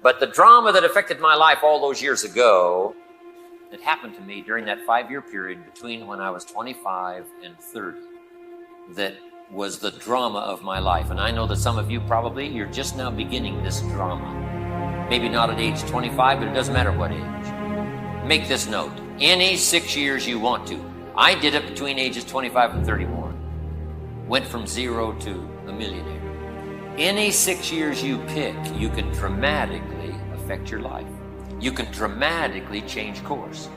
But the drama that affected my life all those years ago, it happened to me during that 5-year period between when I was 25 and 30. That was the drama of my life. And I know that some of you probably, you're just now beginning this drama. Maybe not at age 25, but it doesn't matter what age. Make this note. Any 6 years you want to. I did it between ages 25 and 31. Went from 0 to a millionaire. Any 6 years you pick, you can dramatically affect your life. You can dramatically change course.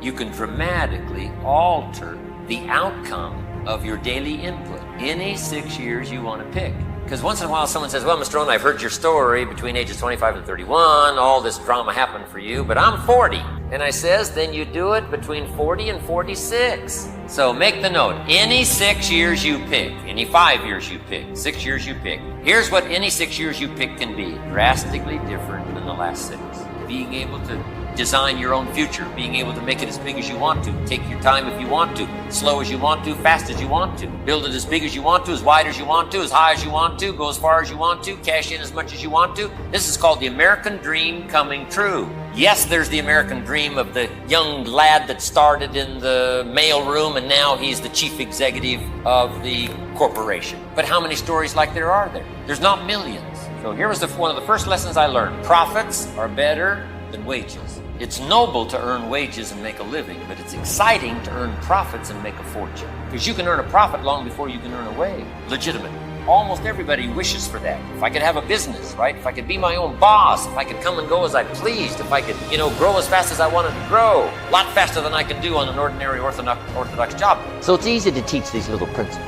You can dramatically alter the outcome of your daily input. Any 6 years you want to pick. Because once in a while someone says, well, Mr. Rohn, I've heard your story between ages 25 and 31. All this drama happened for you, but I'm 40. And I says, then you do it between 40 and 46. So make the note. Any 6 years you pick, any 5 years you pick, 6 years you pick. Here's what any 6 years you pick can be. Drastically different than the last 6. Being able to design your own future, being able to make it as big as you want to, take your time if you want to, slow as you want to, fast as you want to, build it as big as you want to, as wide as you want to, as high as you want to, go as far as you want to, cash in as much as you want to. This is called the American dream coming true. Yes, there's the American dream of the young lad that started in the mailroom and now he's the chief executive of the corporation. But how many stories like there are there? There's not millions. So here was one of the first lessons I learned. Profits are better than wages. It's noble to earn wages and make a living, but it's exciting to earn profits and make a fortune. Because you can earn a profit long before you can earn a wage. Legitimate. Almost everybody wishes for that. If I could have a business, right? If I could be my own boss, if I could come and go as I pleased, if I could, grow as fast as I wanted to grow, a lot faster than I can do on an ordinary orthodox job. So it's easy to teach these little principles.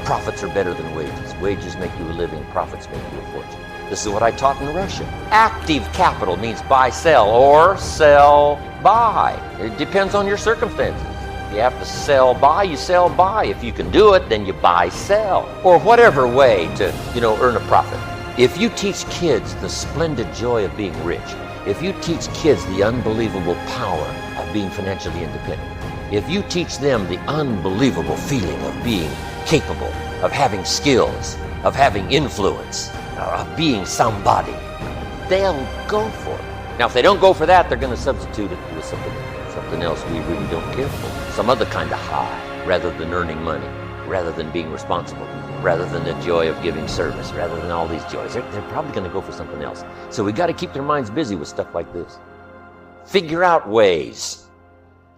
Profits are better than wages. Wages make you a living, profits make you a fortune. This is what I taught in Russia. Active capital means buy, sell, or sell, buy. It depends on your circumstances. If you have to sell, buy, you sell, buy. If you can do it, then you buy, sell. Or whatever way to, earn a profit. If you teach kids the splendid joy of being rich, if you teach kids the unbelievable power of being financially independent, if you teach them the unbelievable feeling of being capable, of having skills, of having influence, of being somebody, they'll go for it. Now, if they don't go for that, they're going to substitute it with something else we really don't care for. Some other kind of high, rather than earning money, rather than being responsible, rather than the joy of giving service, rather than all these joys. They're probably going to go for something else. So we got to keep their minds busy with stuff like this. Figure out ways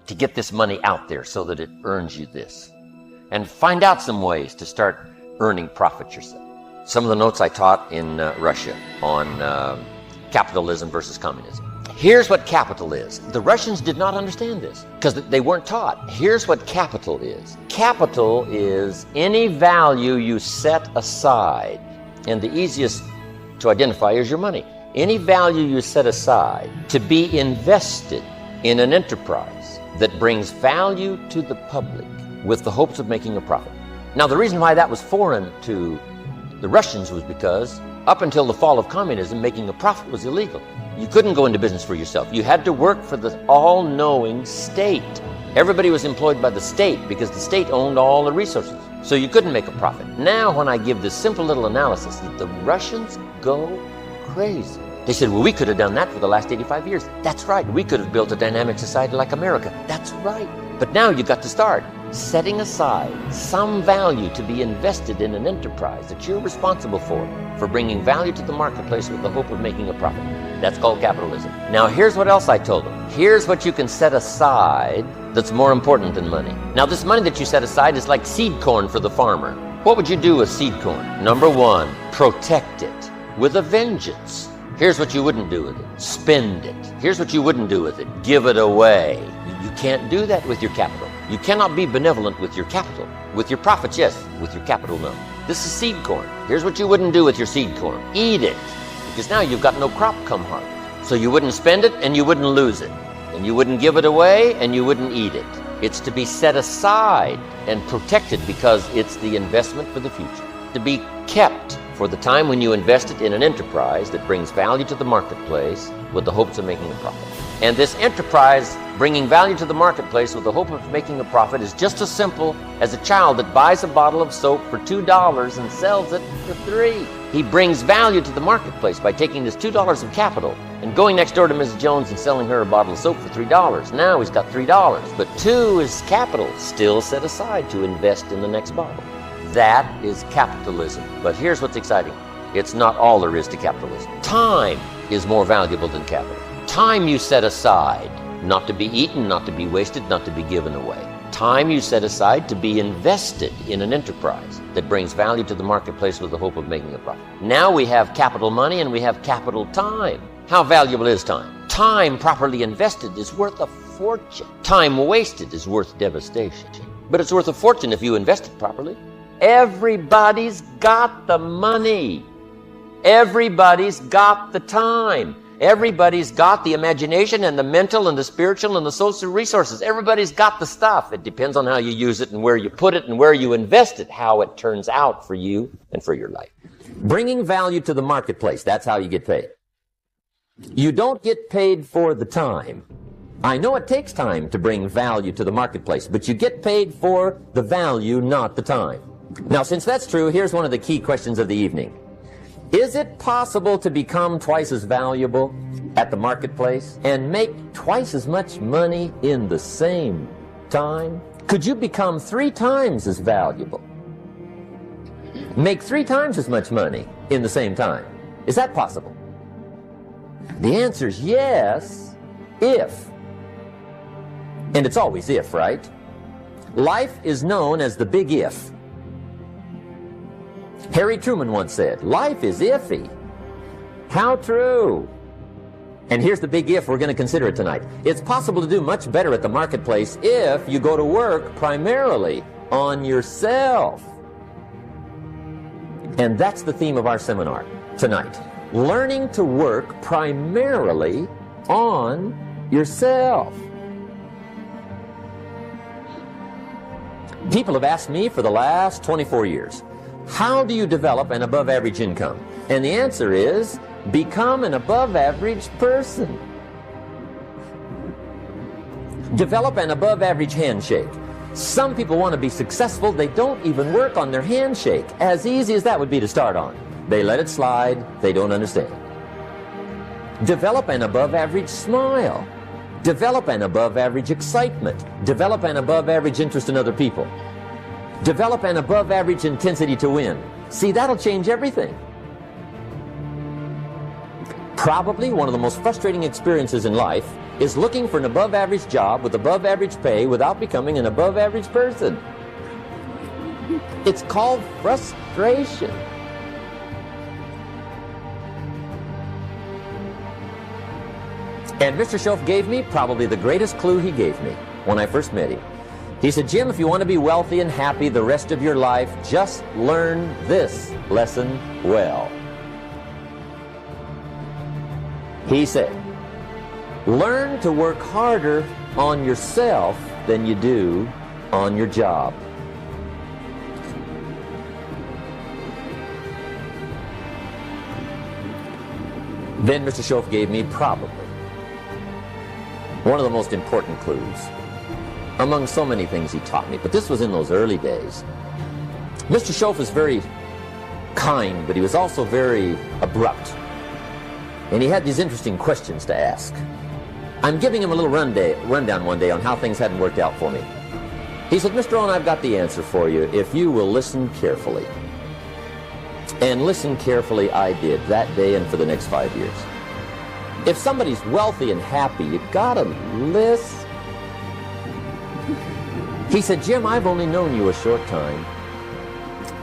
to get this money out there so that it earns you this. And find out some ways to start earning profit yourself. Some of the notes I taught in Russia on capitalism versus communism. Here's what capital is. The Russians did not understand this because they weren't taught. Here's what capital is. Capital is any value you set aside. And the easiest to identify is your money. Any value you set aside to be invested in an enterprise that brings value to the public with the hopes of making a profit. Now, the reason why that was foreign to the Russians was because up until the fall of communism, making a profit was illegal. You couldn't go into business for yourself. You had to work for the all-knowing state. Everybody was employed by the state because the state owned all the resources. So you couldn't make a profit. Now, when I give this simple little analysis, the Russians go crazy. They said, well, we could have done that for the last 85 years. That's right. We could have built a dynamic society like America. That's right. But now you got to start setting aside some value to be invested in an enterprise that you're responsible for bringing value to the marketplace with the hope of making a profit. That's called capitalism. Now, here's what else I told them. Here's what you can set aside that's more important than money. Now, this money that you set aside is like seed corn for the farmer. What would you do with seed corn? Number one, protect it with a vengeance. Here's what you wouldn't do with it. Spend it. Here's what you wouldn't do with it. Give it away. You can't do that with your capital. You cannot be benevolent with your capital. With your profits, yes. With your capital, no. This is seed corn. Here's what you wouldn't do with your seed corn. Eat it. Because now you've got no crop come harvest. So you wouldn't spend it and you wouldn't lose it. And you wouldn't give it away and you wouldn't eat it. It's to be set aside and protected because it's the investment for the future. To be kept for the time when you invest it in an enterprise that brings value to the marketplace with the hopes of making a profit. And this enterprise bringing value to the marketplace with the hope of making a profit is just as simple as a child that buys a bottle of soap for $2 and sells it for $3. He brings value to the marketplace by taking this $2 of capital and going next door to Mrs. Jones and selling her a bottle of soap for $3. Now he's got $3, but 2 is capital still set aside to invest in the next bottle. That is capitalism. But here's what's exciting. It's not all there is to capitalism. Time is more valuable than capital. Time you set aside, not to be eaten, not to be wasted, not to be given away. Time you set aside to be invested in an enterprise that brings value to the marketplace with the hope of making a profit. Now we have capital money and we have capital time. How valuable is time? Time properly invested is worth a fortune. Time wasted is worth devastation. But it's worth a fortune if you invest it properly. Everybody's got the money. Everybody's got the time. Everybody's got the imagination and the mental and the spiritual and the social resources. Everybody's got the stuff. It depends on how you use it and where you put it and where you invest it, how it turns out for you and for your life. Bringing value to the marketplace, that's how you get paid. You don't get paid for the time. I know it takes time to bring value to the marketplace, but you get paid for the value, not the time. Now, since that's true, here's one of the key questions of the evening. Is it possible to become twice as valuable at the marketplace and make twice as much money in the same time? Could you become 3 times as valuable? Make 3 times as much money in the same time? Is that possible? The answer is yes, if. And it's always if, right? Life is known as the big if. Harry Truman once said, life is iffy. How true. And here's the big if we're going to consider it tonight. It's possible to do much better at the marketplace if you go to work primarily on yourself. And that's the theme of our seminar tonight. Learning to work primarily on yourself. People have asked me for the last 24 years, how do you develop an above-average income? And the answer is, become an above-average person. Develop an above-average handshake. Some people want to be successful, they don't even work on their handshake. As easy as that would be to start on. They let it slide, they don't understand. Develop an above-average smile. Develop an above-average excitement. Develop an above-average interest in other people. Develop an above-average intensity to win. See, that'll change everything. Probably one of the most frustrating experiences in life is looking for an above-average job with above-average pay without becoming an above-average person. It's called frustration. And Mr. Schoaf gave me probably the greatest clue he gave me when I first met him. He said, Jim, if you want to be wealthy and happy the rest of your life, just learn this lesson well. He said, learn to work harder on yourself than you do on your job. Then Mr. Schoaf gave me probably one of the most important clues among so many things he taught me, but this was in those early days. Mr. Schoaf was very kind, but he was also very abrupt. And he had these interesting questions to ask. I'm giving him a little rundown one day on how things hadn't worked out for me. He said, Mr. Owen, I've got the answer for you if you will listen carefully. And listen carefully I did that day and for the next 5 years. If somebody's wealthy and happy, you've got to listen. He said, Jim, I've only known you a short time.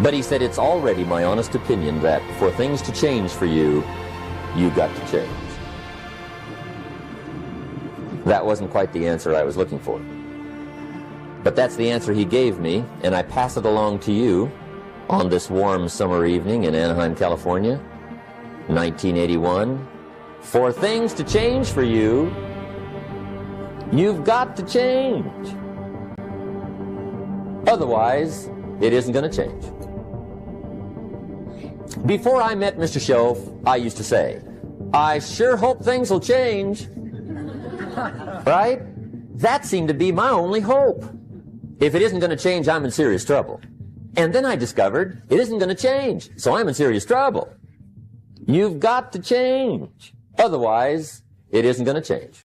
But he said, it's already my honest opinion that for things to change for you, you've got to change. That wasn't quite the answer I was looking for. But that's the answer he gave me, and I pass it along to you on this warm summer evening in Anaheim, California, 1981. For things to change for you, you've got to change. Otherwise, it isn't going to change. Before I met Mr. Schoaf, I used to say, I sure hope things will change. Right? That seemed to be my only hope. If it isn't going to change, I'm in serious trouble. And then I discovered it isn't going to change. So I'm in serious trouble. You've got to change. Otherwise, it isn't going to change.